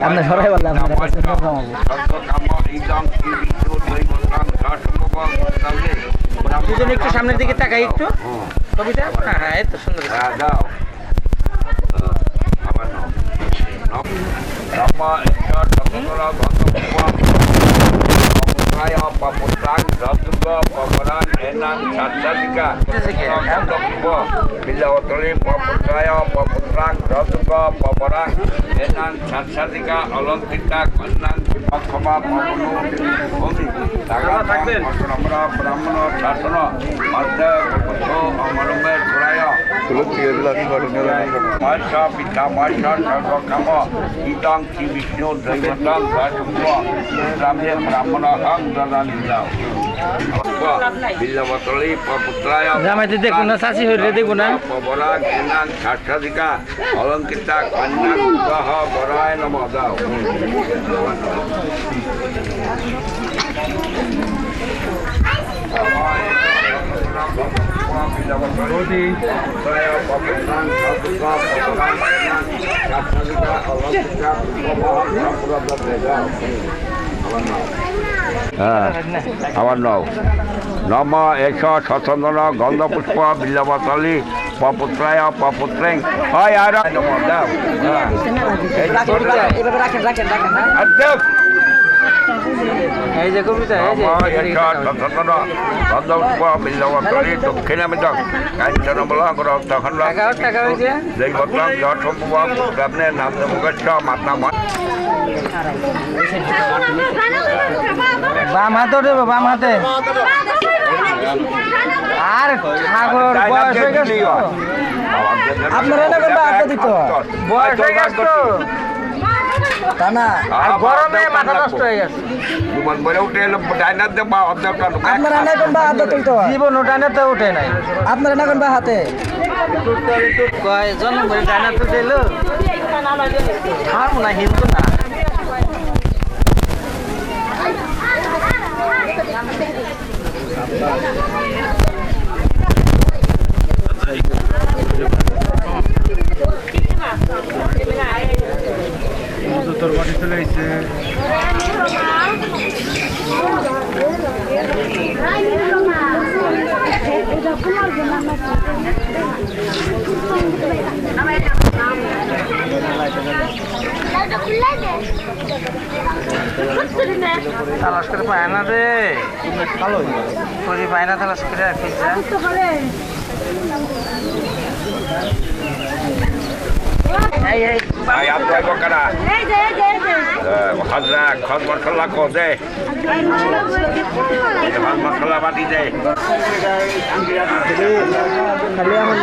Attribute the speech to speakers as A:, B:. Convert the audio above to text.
A: আপনি সরাই বললাম দুজন একটু সামনের দিকে তাকাই একটু কবিতা। হ্যাঁ হ্যাঁ, এই তো সুন্দর।
B: অলঙ্কৃতা কন্যাং ক্ষমা আমরা ব্রাহ্মণ শাসন অমরমের ঘোরায় মহেশা পিতা মহেশা সর্বকাম ইদং শ্রী বিষ্ণু দৈবতং গ্রামে ব্রাহ্মণ হং দদানি যাও বিল্লবতলী পুত্রায়
A: জামাইতে দেখবো না, চাষি হইলে দেখবো না।
B: পবরা জ্ঞানাং সাক্ষাধিকা অলঙ্কৃতা কন্যাং বিবাহ বরায় নম দাও। আমার নাও নম এস সচন্দন গন্ধপুষ্প বিল্লবতলী পপুত্রায় পপুত্রেং হয় আর দাও।
A: এই যে কবিতা,
B: দক্ষিণে কাঞ্চন তখন নাম মাতা
A: বাম হাতে দেবো, বাম হাতে। আর ঠাকুর বয়স হয়ে গেছে, আপনারা না করবে হাতে দিত, বয়স হয়ে গেছে তো তা না, আর গরমে মাথা নষ্ট হয়ে গেছে।
C: আপনারা না কোন হাতে তুলতে
A: জীবন ডাইনাতে উঠে নাই,
C: আপনারা না কোন হাতে
A: জন্ম করে ডাইনাতে দিল খাবো না, হিন্দু না।
D: তোর বাড়ি চলে গেছে।
A: তালাশ করে পায় না রে, ভালো করে পায় না, তালাশ করে রাখিস।
B: হাজরা খত মশলা কো দে, মশলা বাটি দে।
C: খালি আমার